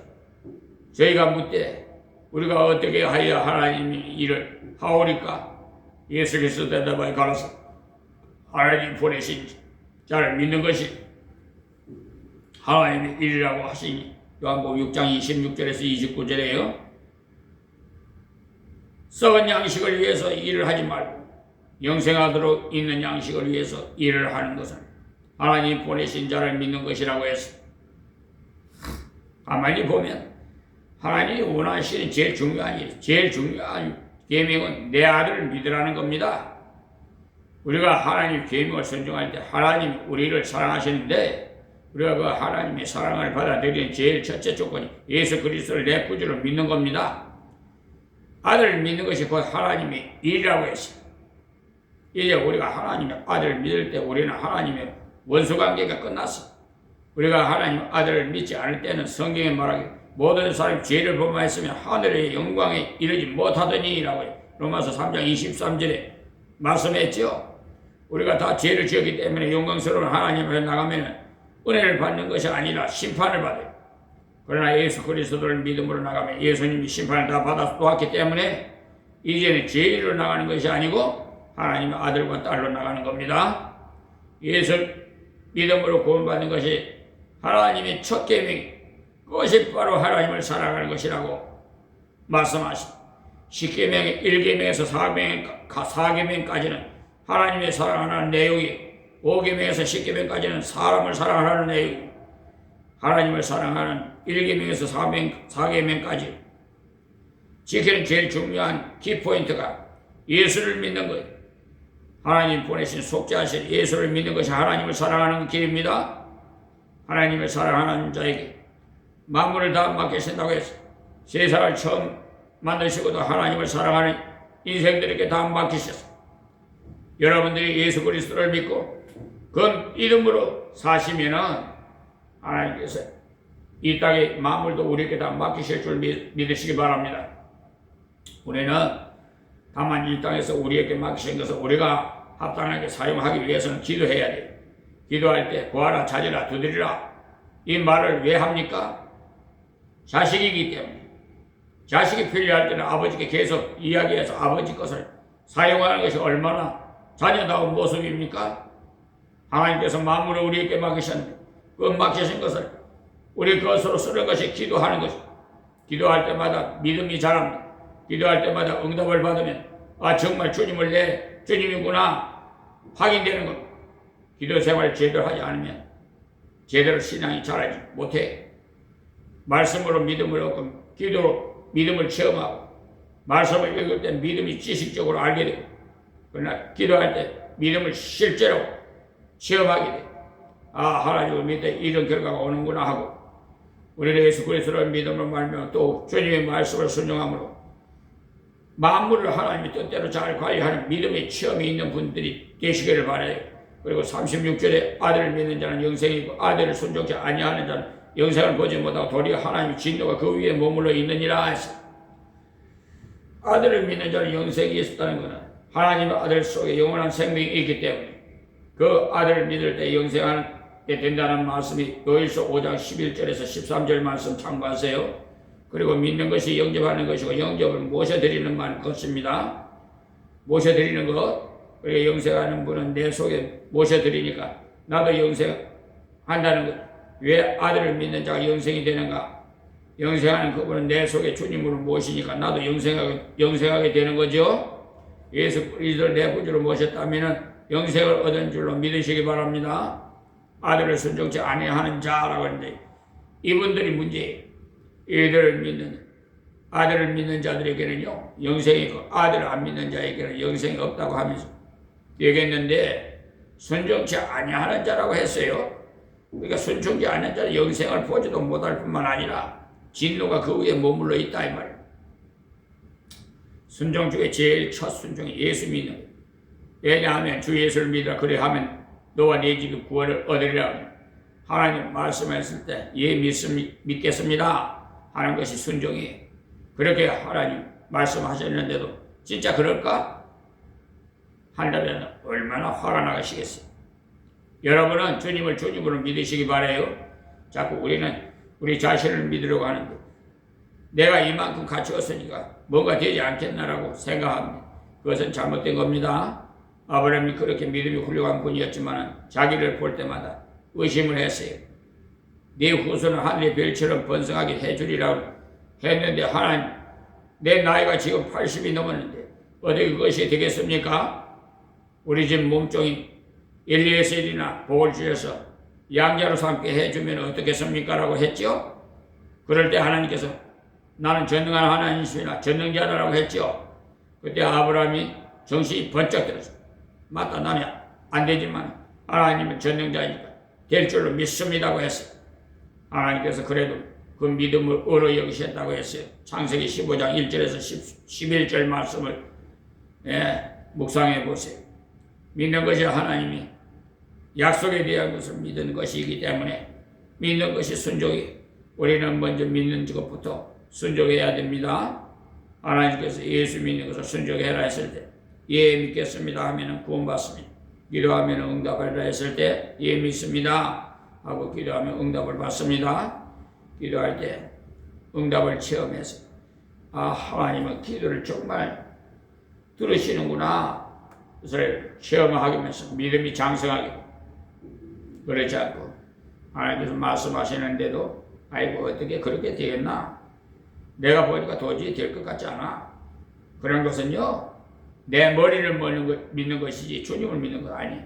저희가 묻되 우리가 어떻게 하여 하나님이 일을 하오리까? 예수 그리스도 대답하여 가라사 하나님 보내신 자를 믿는 것이 하나님의 일이라고 하시니 요한복음 6장 26절에서 29절에요. 썩은 양식을 위해서 일을 하지 말고 영생하도록 있는 양식을 위해서 일을 하는 것은 하나님 보내신 자를 믿는 것이라고 했어요. 가만히 보면 하나님이 원하시는 제일 중요한 계명은 내 아들을 믿으라는 겁니다. 우리가 하나님 계명을 순종할 때 하나님이 우리를 사랑하시는데 우리가 그 하나님의 사랑을 받아들이는 제일 첫째 조건이 예수 그리스도를 내 구주로 믿는 겁니다. 아들을 믿는 것이 곧 하나님의 일이라고 했어요. 이제 우리가 하나님의 아들을 믿을 때 우리는 하나님의 원수관계가 끝났어. 우리가 하나님 아들을 믿지 않을 때는 성경에 말하기 모든 사람이 죄를 범하였으면 하늘의 영광에 이르지 못하더니라고 로마서 3장 23절에 말씀했죠. 우리가 다 죄를 지었기 때문에 영광스러운 하나님 앞에 나가면 은혜를 받는 것이 아니라 심판을 받아요. 그러나 예수 그리스도를 믿음으로 나가면 예수님이 심판을 다 받았기 때문에 이제는 죄로 나가는 것이 아니고 하나님의 아들과 딸로 나가는 겁니다. 예수 믿음으로 구원받는 것이 하나님의 첫 계명이 그것이 바로 하나님을 사랑하는 것이라고 말씀하십니다. 10계명의 1계명에서 4계명까지는 하나님의 사랑하는 내용이 5계명에서 10계명까지는 사람을 사랑하는 내용, 하나님을 사랑하는 1계명에서 4계명까지 지키는 제일 중요한 키포인트가 예수를 믿는 거예요. 하나님 보내신 속죄하신 예수를 믿는 것이 하나님을 사랑하는 길입니다. 하나님을 사랑하는 자에게 만물을 다 맡기신다고 해서 세상을 처음 만드시고도 하나님을 사랑하는 인생들에게 다 맡기셨어요. 여러분들이 예수 그리스도를 믿고 그 이름으로 사시면은 하나님께서 이 땅의 만물도 우리에게 다 맡기실 줄 믿으시기 바랍니다. 우리는 다만 이 땅에서 우리에게 맡기신 것을 우리가 합당하게 사용하기 위해서는 기도해야 돼요. 기도할 때 구하라, 찾으라, 두드리라 이 말을 왜 합니까? 자식이기 때문에. 자식이 필요할 때는 아버지께 계속 이야기해서 아버지 것을 사용하는 것이 얼마나 자녀다운 모습입니까? 하나님께서 만물을 우리에게 맡기셨는데 그 맡기신 것을 우리 것으로 쓰는 것이 기도하는 것입니다. 기도할 때마다 믿음이 자랍니다. 기도할 때마다 응답을 받으면 정말 주님을 내 주님이구나 확인되는 겁니다. 기도 생활을 제대로 하지 않으면 제대로 신앙이 자라지 못해. 말씀으로 믿음을 얻고 기도로 믿음을 체험하고 말씀을 읽을 때 믿음이 지식적으로 알게 되고 그러나 기도할 때 믿음을 실제로 체험하게 돼. 하나님을 믿을 때 이런 결과가 오는구나 하고 우리는 예수 그리스도를 믿음으로 말미암아 또 주님의 말씀을 순종함으로 만물을 하나님의 뜻대로 잘 관리하는 믿음의 체험이 있는 분들이 되시기를 바라요. 그리고 36절에 아들을 믿는 자는 영생이고 아들을 순종치 아니하는 자는 영생을 보지 못하고 도리어 하나님의 진노가 그 위에 머물러 있느니라 하시오. 아들을 믿는 자는 영생이 있었다는 것은 하나님의 아들 속에 영원한 생명이 있기 때문에 그 아들을 믿을 때 영생하게 된다는 말씀이 요일서 5장 11절에서 13절 말씀 참고하세요. 그리고 믿는 것이 영접하는 것이고 영접을 모셔드리는 것입니다. 모셔드리는 것. 그리고 영생하는 분은 내 속에 모셔드리니까 나도 영생한다는 것. 왜 아들을 믿는 자가 영생이 되는가? 영생하는 그분은 내 속에 주님으로 모시니까 나도 영생하게 되는 거죠. 예수 그리스도를 내 구주로 모셨다면 영생을 얻은 줄로 믿으시기 바랍니다. 아들을 순종치 아니하는 자라고 하는데 이분들이 문제예요. 아들을 믿는 자들에게는요 영생이 있고 아들을 안 믿는 자에게는 영생이 없다고 하면서 얘기했는데 순종치 아니하는 자라고 했어요. 그러니까 순종치 않는 자는 영생을 보지도 못할 뿐만 아니라 진노가 그 위에 머물러 있다 이 말이에요. 순종 중에 제일 첫 순종이 예수 믿는 거예요. 왜냐하면 주 예수를 믿으라 그래하면 너와 네 집이 구원을 얻으리라. 하나님 말씀했을 때 믿겠습니다 하는 것이 순종이에요. 그렇게 하나님 말씀하셨는데도 진짜 그럴까? 한다면 얼마나 화가 나가시겠어요. 여러분은 주님을 주님으로 믿으시기 바라요. 자꾸 우리는 우리 자신을 믿으려고 하는데 내가 이만큼 갖추었으니까 뭔가 되지 않겠나라고 생각합니다. 그것은 잘못된 겁니다. 아브라함이 그렇게 믿음이 훌륭한 분이었지만 자기를 볼 때마다 의심을 했어요. 네 후손은 하늘의 별처럼 번성하게 해주리라고 했는데 하나님 내 나이가 지금 80이 넘었는데 어떻게 그것이 되겠습니까? 우리 집 몸종인 엘리에셀이나 복을 주셔서 양자로 삼게 해주면 어떻겠습니까? 라고 했죠. 그럴 때 하나님께서 나는 전능한 하나님이시나 전능자라고 했죠. 그때 아브라함이 정신이 번쩍 들었어요. 맞다, 나는 안 되지만 하나님은 전능자니까 될 줄로 믿습니다고 했어요. 하나님께서 그래도 그 믿음을 의로 여기셨다고 했어요. 창세기 15장 1절에서 11절 말씀을 묵상해 보세요. 믿는 것이 하나님이 약속에 대한 것을 믿는 것이기 때문에 믿는 것이 순종이 우리는 먼저 믿는 것부터 순종해야 됩니다. 하나님께서 예수 믿는 것을 순종해라 했을 때 예 믿겠습니다 하면 구원받습니다. 기도하면 응답하리라 했을 때 예 믿습니다 하고 기도하면 응답을 받습니다. 기도할 때 응답을 체험해서 하나님은 기도를 정말 들으시는구나 그것을 체험하면서 믿음이 장성하게 그렇지 않고 하나님께서 말씀하시는데도 아이고 어떻게 그렇게 되겠나 내가 보니까 도저히 될 것 같지 않아. 그런 것은요 내 머리를 믿는 것이지 주님을 믿는 거 아니에요.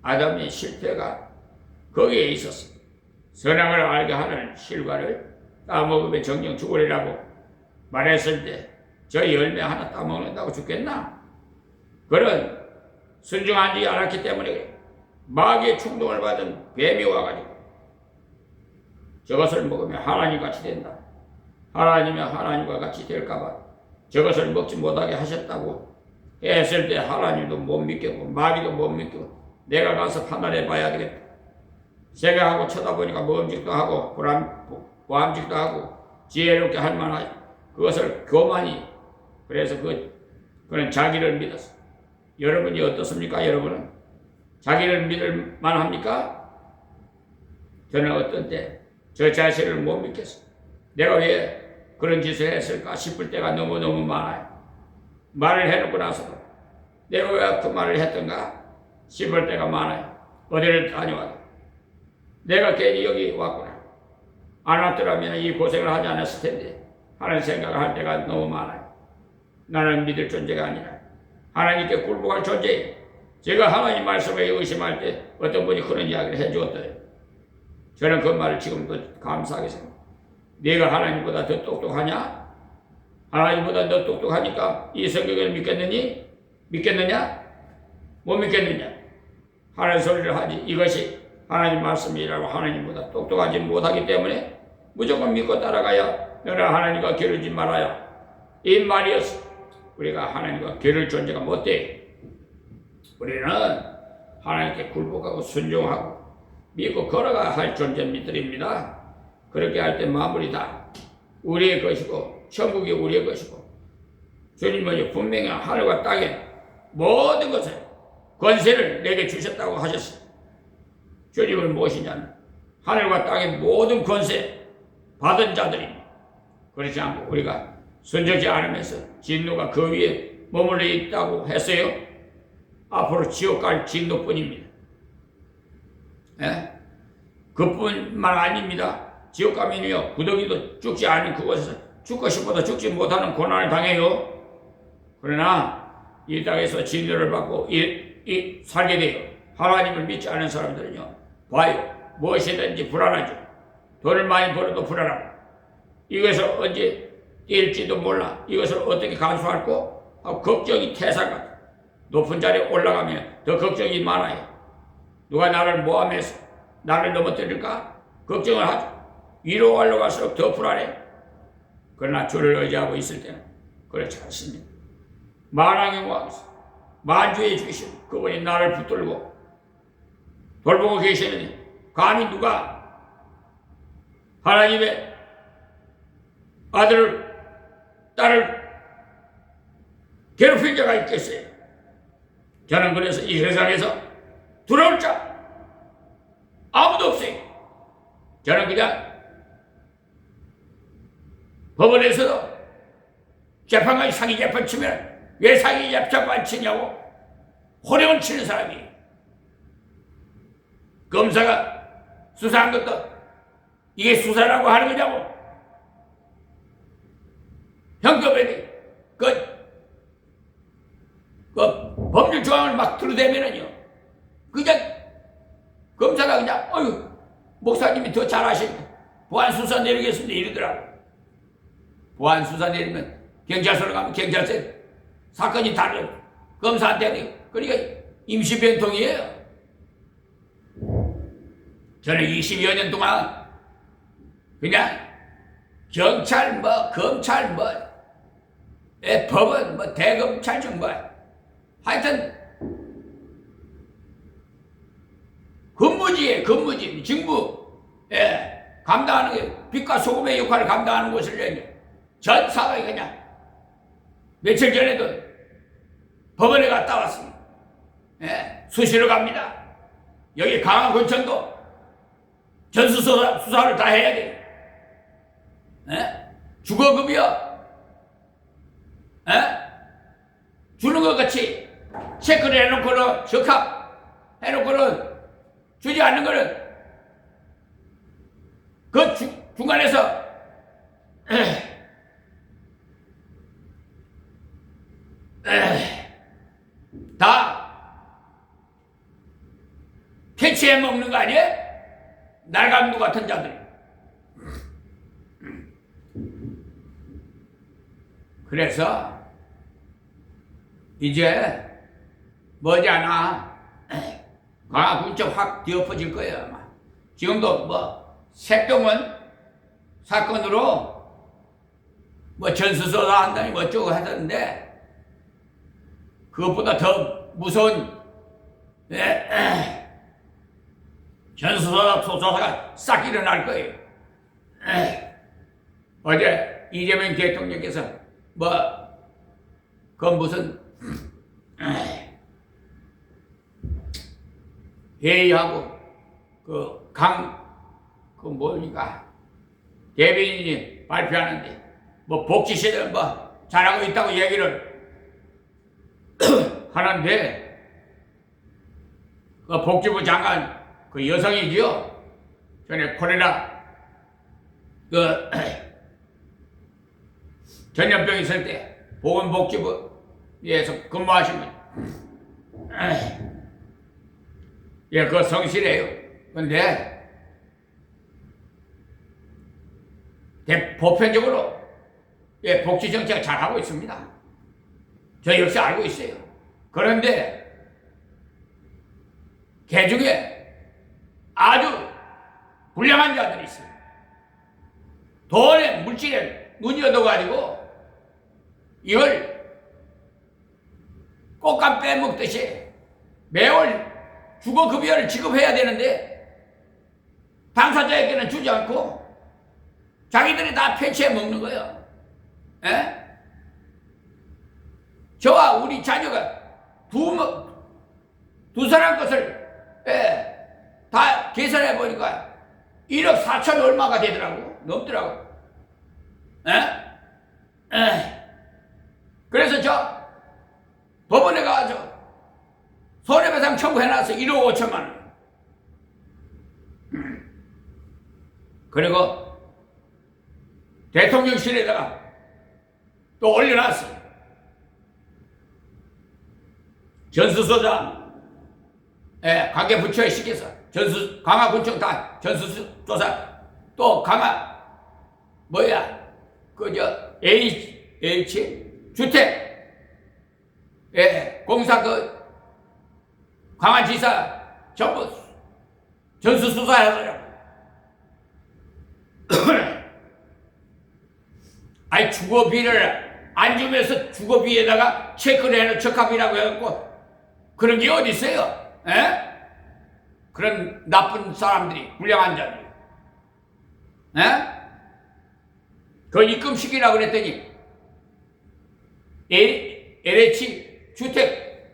아담의 실패가 거기에 있었어. 선악을 알게 하는 실과를 따먹으면 정령 죽으리라고 말했을 때 저 열매 하나 따먹는다고 죽겠나? 그런 순종하지 않았기 때문에 마귀의 충동을 받은 뱀이 와가지고 저것을 먹으면 하나님같이 된다. 하나님이 하나님과 같이 될까봐 저것을 먹지 못하게 하셨다고 했을 때 하나님도 못 믿겠고 마귀도 못 믿고 내가 가서 판단해 봐야 되겠다. 생각하고 쳐다보니까 먹음직도 하고 보암직도 하고 지혜롭게 할 만하지. 그것을 교만이 그래서 그는 자기를 믿었어. 여러분이 어떻습니까? 여러분은 자기를 믿을 만합니까? 저는 어떤 때 저 자신을 못 믿겠어. 내가 왜 그런 짓을 했을까 싶을 때가 너무너무 많아요. 말을 해놓고 나서도 내가 왜 그 말을 했던가 싶을 때가 많아요. 어디를 다녀와도 내가 괜히 여기 왔구나. 안 왔더라면 이 고생을 하지 않았을 텐데 하는 생각을 할 때가 너무 많아요. 나는 믿을 존재가 아니라 하나님께 굴복할 존재예요. 제가 하나님 말씀을 의심할 때 어떤 분이 그런 이야기를 해주었더래요. 저는 그 말을 지금도 감사하게 생각합니다. 네가 하나님보다 더 똑똑하냐? 하나님보다 더 똑똑하니까 이 성경을 믿겠느냐? 못 믿겠느냐? 하는 소리를 하지. 이것이 하나님 말씀이라고 하나님보다 똑똑하지 못하기 때문에 무조건 믿고 따라가야 너는 하나님과 겨루지 말아야. 이 말이었어. 우리가 하나님과 겨룰 존재가 못돼. 우리는 하나님께 굴복하고 순종하고 믿고 걸어가야 할 존재들입니다. 그렇게 할 때 마무리 다 우리의 것이고 천국이 우리의 것이고 주님은 분명히 하늘과 땅에 모든 것을 권세를 내게 주셨다고 하셨어요. 주님을 무엇이냐면 하늘과 땅의 모든 권세 받은 자들입니다. 그렇지 않고 우리가 순종하지 않으면서 진노가 그 위에 머물러 있다고 했어요. 앞으로 지옥 갈 진노뿐입니다. 예? 그뿐만 아닙니다. 지옥 가면요 구더기도 죽지 않은 그곳에서 죽고 싶어도 죽지 못하는 고난을 당해요. 그러나 이 땅에서 진노를 받고 살게 돼요. 하나님을 믿지 않은 사람들은요 봐요. 무엇이든지 불안하죠. 돈을 많이 벌어도 불안하고 이것을 언제 뛸지도 몰라. 이것을 어떻게 간수할고 걱정이 태산같아. 높은 자리에 올라가면 더 걱정이 많아요. 누가 나를 모함해서 나를 넘어뜨릴까? 걱정을 하죠. 위로 올라갈수록 더 불안해. 그러나 주를 의지하고 있을 때는 그렇지 않습니다. 만왕의 왕이시 만주의 주신 그분이 나를 붙들고 돌보고 계시느니 감히 누가 하나님의 아들을 딸을 괴롭힌 자가 있겠어요? 저는 그래서 이 세상에서 두려울 자 아무도 없어요. 저는 그냥 법원에서도 재판관이 사기 재판 치면 왜 사기 재판 치냐고 호령을 치는 사람이에요. 검사가 수사한 것도 이게 수사라고 하는 거냐고. 형법에 그 법률 조항을 막 들이대면은요 그냥 검사가 그냥 어휴 목사님이 더 잘하시니까 보안 수사 내리겠습니다 이러더라고. 보안 수사 내리면 경찰서로 가면 경찰서 사건이 다르고 검사한테 그러니까 임시 변통이에요. 저는 20여 년 동안 그냥 경찰 검찰 법원 대검찰 중 하여튼 근무지 직무 감당하는 게 빛과 소금의 역할을 감당하는 것을 전 사회가 그냥 며칠 전에도 법원에 갔다 왔습니다. 수시로 갑니다. 여기 강화군청도 전수수사를 다 해야 돼요. 주거급여 주는 것 같이 체크를 해놓고는 적합 해놓고는 주지 않는 거는 그 중간에서 퇴치해 먹는 거 아니에요? 날강도 같은 자들. 그래서 이제 머지않아 광화군청 확 뒤엎어질 거예요 아마. 지금도 뭐 색동원 사건으로 뭐 전수조사 한다니 어쩌고 하던데, 그것보다 더 무서운 전수조사가 싹 일어날 거예요. 어제 이재명 대통령께서 그 무슨 회의하고 그 뭡니까 대변인이 발표하는데 뭐 복지시설 뭐 잘하고 있다고 얘기를 하는데, 그 복지부 장관 그 여성이지요. 전에 콜레라 그 전염병 있을 때 보건복지부에서 근무하신 분, 예, 그 성실해요. 근데 보편적으로 예, 복지 정책 잘하고 있습니다. 저 역시 알고 있어요. 그런데 개 중에 아주 불량한 자들이 있어요. 돈에 물질에 눈이 얻어가지고 이걸 꽃감 빼먹듯이 매월 주거급여를 지급해야 되는데 당사자에게는 주지 않고 자기들이 다 폐치해 먹는 거예요. 에? 저와 우리 자녀가 두 사람 것을 다 계산해 보니까 1억 4천 얼마가 되더라고. 넘더라고. 그래서 저 법원에 가서 손해배상 청구해놨어. 1억 5천만 원. 그리고 대통령실에다가 또 올려놨어. 전수조사 관계부처에 시켜서 강화군청 다 전수조사, 또 H 주택 공사 강화지사 전부 전수조사하더라고. 아니 주거비를 안 주면서 주거비에다가 체크를 해놓은 적합이라고 해갖고 그런 게 어디 있어요? 그런 나쁜 사람들이, 불량한 자들이. 그 입금시키라고 그랬더니 LH 주택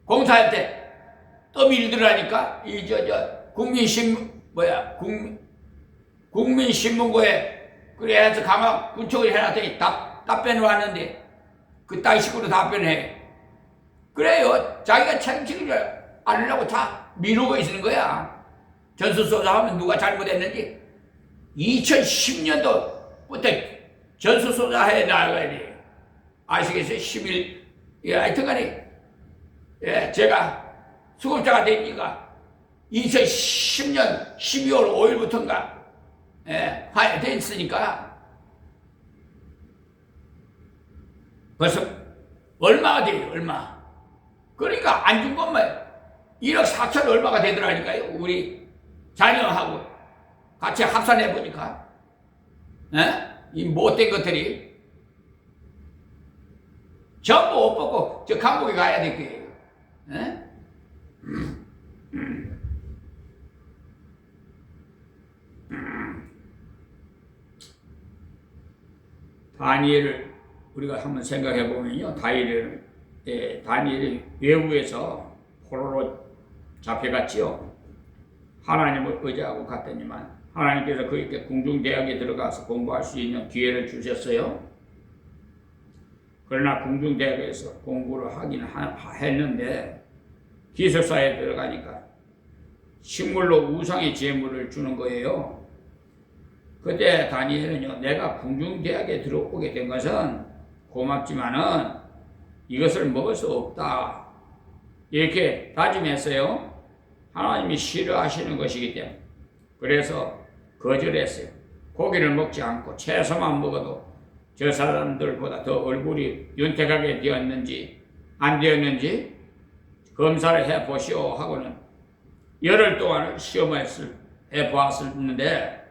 공사한테 떠밀더라니까. 국민신문고에 그래서 강화군청을 해놨더니 답변을 왔는데 그 따위 식으로 답변해. 그래요. 자기가 책임지기를 않으려고 다 미루고 있는 거야. 전수조사하면 누가 잘못했는지 2010년도부터 전수조사해 나가야 돼. 아시겠어요? 10일. 예, 하여튼간에 제가 수급자가 되니까 2010년 12월 5일부터인가 됐으니까 벌써 얼마가 돼요? 얼마. 그러니까 안 준 것만 1억 4천 얼마가 되더라니까요. 우리 자녀하고 같이 합산해 보니까 이 못된 것들이 전부 옷 벗고 저 감옥에 가야 될 거예요. 다니엘을 우리가 한번 생각해 보면요, 다니엘이 외부에서 포로로 잡혀갔지요. 하나님을 의지하고 갔더니만 하나님께서 그에게 궁중대학에 들어가서 공부할 수 있는 기회를 주셨어요. 그러나 궁중대학에서 공부를 하긴 했는데 기숙사에 들어가니까 식물로 우상의 제물을 주는 거예요. 그때 다니엘은요, 내가 궁중대학에 들어오게 된 것은 고맙지만은 이것을 먹을 수 없다, 이렇게 다짐했어요. 하나님이 싫어하시는 것이기 때문에 그래서 거절했어요. 고기를 먹지 않고 채소만 먹어도 저 사람들보다 더 얼굴이 윤택하게 되었는지 안 되었는지 검사를 해보시오 하고는 열흘 동안 시험을 해보았었는데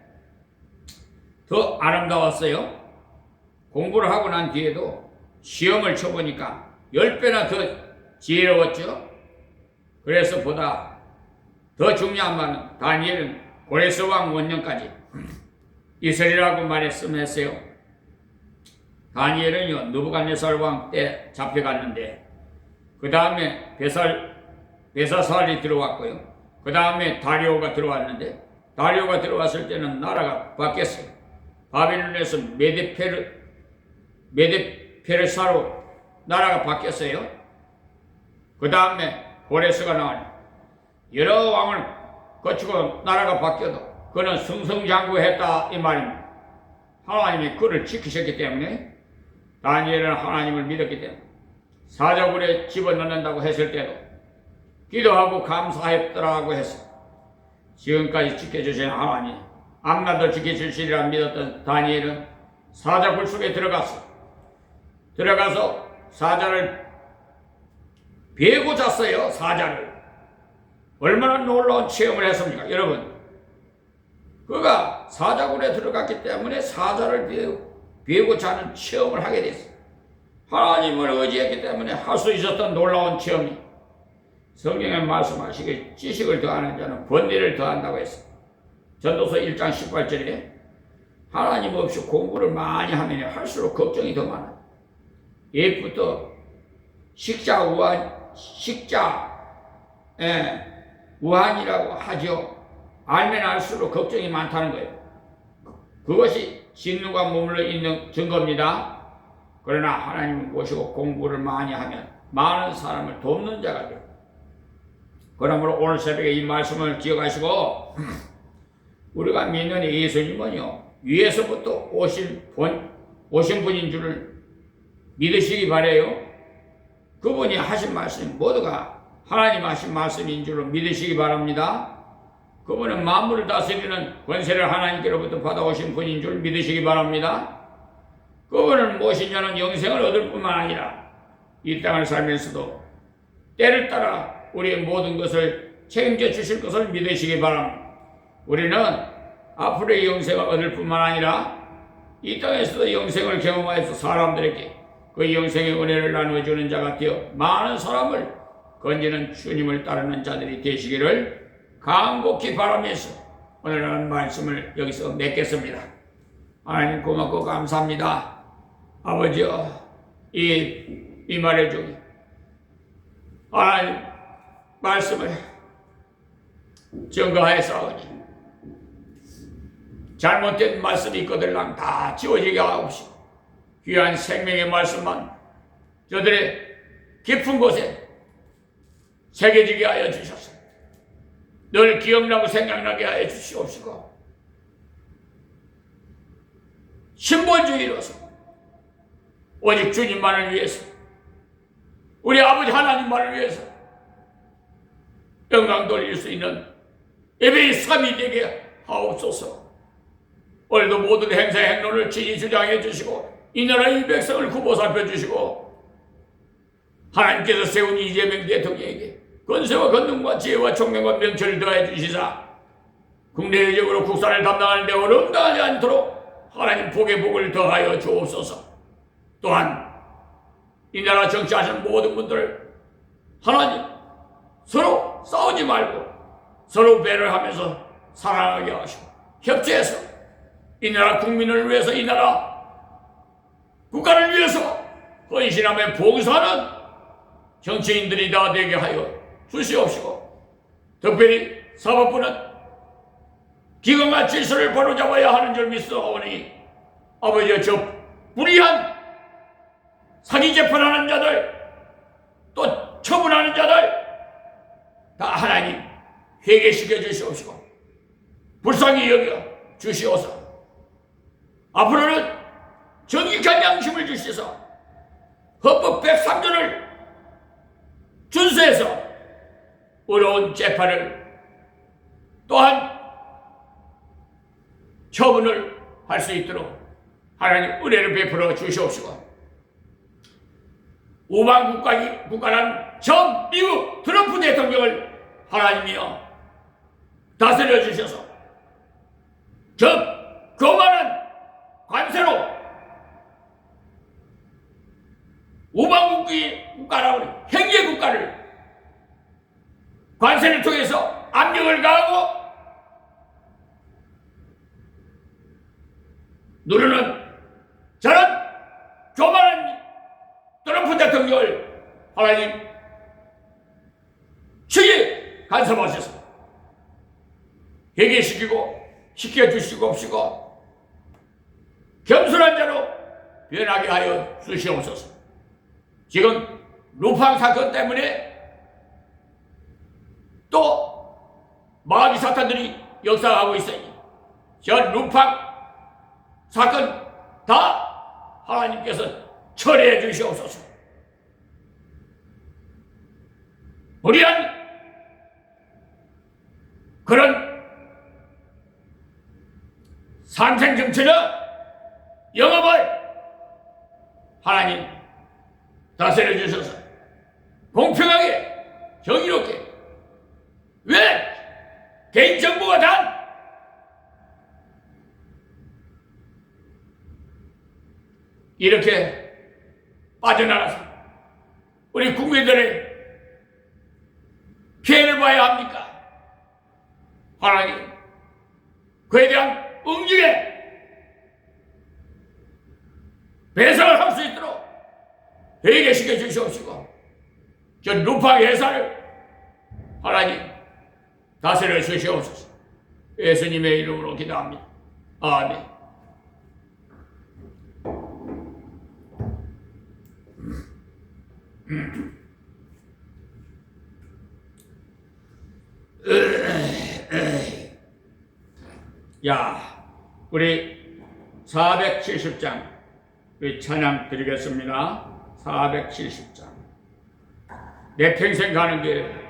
더 아름다웠어요. 공부를 하고 난 뒤에도 시험을 쳐보니까 10배나 더 지혜로웠죠. 그래서 보다 더 중요한 말은 다니엘은 고레스 왕 원년까지 있으리라고 말했으면서요. 다니엘은요 느부갓네살 왕 때 잡혀갔는데 그 다음에 베사살이 들어왔고요. 그 다음에 다리오가 들어왔는데 다리오가 들어왔을 때는 나라가 바뀌었어요. 바빌론에서 메데페르사로 나라가 바뀌었어요. 그 다음에 고레스가 나와요. 여러 왕을 거치고 나라가 바뀌어도 그는 승승장구했다 이 말입니다. 하나님이 그를 지키셨기 때문에 다니엘은 하나님을 믿었기 때문에 사자굴에 집어넣는다고 했을 때도 기도하고 감사했더라고 했어요. 지금까지 지켜주신 하나님 앞날도 지켜주시리라 믿었던 다니엘은 사자굴 속에 들어가서 사자를 베고 잤어요. 사자를 얼마나 놀라운 체험을 했습니까 여러분. 그가 사자굴에 들어갔기 때문에 사자를 베고 자는 체험을 하게 됐어요. 하나님을 의지했기 때문에 할 수 있었던 놀라운 체험이 성경에 말씀하시기에 지식을 더하는 자는 번뇌를 더한다고 했어요. 전도서 1장 18절에 하나님 없이 공부를 많이 하면 할수록 걱정이 더 많아요. 옛부터 우한이라고 하죠. 알면 알수록 걱정이 많다는 거예요. 그것이 진노가 머물러 있는 증거입니다. 그러나 하나님을 모시고 공부를 많이 하면 많은 사람을 돕는 자가 돼요. 그러므로 오늘 새벽에 이 말씀을 기억하시고 우리가 믿는 예수님은요 위에서부터 오신 분인 줄을 믿으시기 바라요. 그분이 하신 말씀 모두가 하나님 하신 말씀인 줄로 믿으시기 바랍니다. 그분은 만물을 다스리는 권세를 하나님께로부터 받아오신 분인 줄 믿으시기 바랍니다. 그분을 모신 자는 영생을 얻을 뿐만 아니라 이 땅을 살면서도 때를 따라 우리의 모든 것을 책임져 주실 것을 믿으시기 바랍니다. 우리는 앞으로의 영생을 얻을 뿐만 아니라 이 땅에서도 영생을 경험하여서 사람들에게 그 영생의 은혜를 나누어주는 자가 되어 많은 사람을 건지는 주님을 따르는 자들이 되시기를 간곡히 바라면서 오늘은 말씀을 여기서 맺겠습니다. 하나님 고맙고 감사합니다. 아버지여 이 말의 중에 하나님 말씀을 증거하였사오니 잘못된 말씀이 있거들랑 다 지워지게 하옵시고 귀한 생명의 말씀만 저들의 깊은 곳에 새겨지게 하여 주셔서 늘 기억나고 생각나게 하여 주시옵시고 신본주의로서 오직 주님만을 위해서 우리 아버지 하나님만을 위해서 영광 돌릴 수 있는 예배의 삶이 되게 하옵소서. 오늘도 모든 행사 행론을 친히 주장해 주시고 이 나라의 백성을 구보 살펴주시고 하나님께서 세운 이재명 대통령에게 권세와 권능과 지혜와 총명과 명철을 더해 주시사 국내적으로 국사를 담당하는 데 어려움 당하지 않도록 하나님 복의 복을 더하여 주옵소서. 또한 이 나라 정치하시는 모든 분들 하나님 서로 싸우지 말고 서로 배를 하면서 사랑하게 하시고 협조해서 이 나라 국민을 위해서 이 나라 국가를 위해서 헌신하며 봉사하는 정치인들이 다 되게 하여 주시옵시고 특별히 사법부는 기강과 질서를 바로잡아야 하는 줄 믿사오니 아버지여 저 불의한 사기 재판하는 자들 또 처분하는 자들 다 하나님 회개시켜 주시옵시고 불쌍히 여겨 주시옵소서. 앞으로는 정직한 양심을 주시서 헌법 103조를 준수해서 어려운 재판을 또한 처분을 할 수 있도록 하나님 은혜를 베풀어 주시옵시고, 우방 국가란 전 미국 트럼프 대통령을 하나님이여 다스려 주셔서 저 교만한 관세로 우방 국가라고 행제 국가를 관세를 통해서 압력을 가하고 누르는 저런 교만한 트럼프 대통령을 하나님 시기 간섭하셔서 회개시키고 시켜주시고 없이고 겸손한 자로 변하게 하여 주시옵소서. 지금 루팡 사건 때문에 또 마귀 사탄들이 역사하고 있으니 저 루팡 사건 다 하나님께서 처리해 주시옵소서. 무리한 그런 상생 정치는 영업을 하나님 다스려 주셔서 공평하게 정의롭게, 왜 개인정보가 단 이렇게 빠져나가서 우리 국민들의 피해를 봐야 합니까? 하나님 그에 대한 응징에 배상을 할 수 있도록 회개시켜 주시옵시고, 저 루팡 회사를 하나님 다스려 주시옵소서. 예수님의 이름으로 기도합니다. 아멘. 야, 우리 470장 우리 찬양 드리겠습니다. 470장. 내 평생 가는 길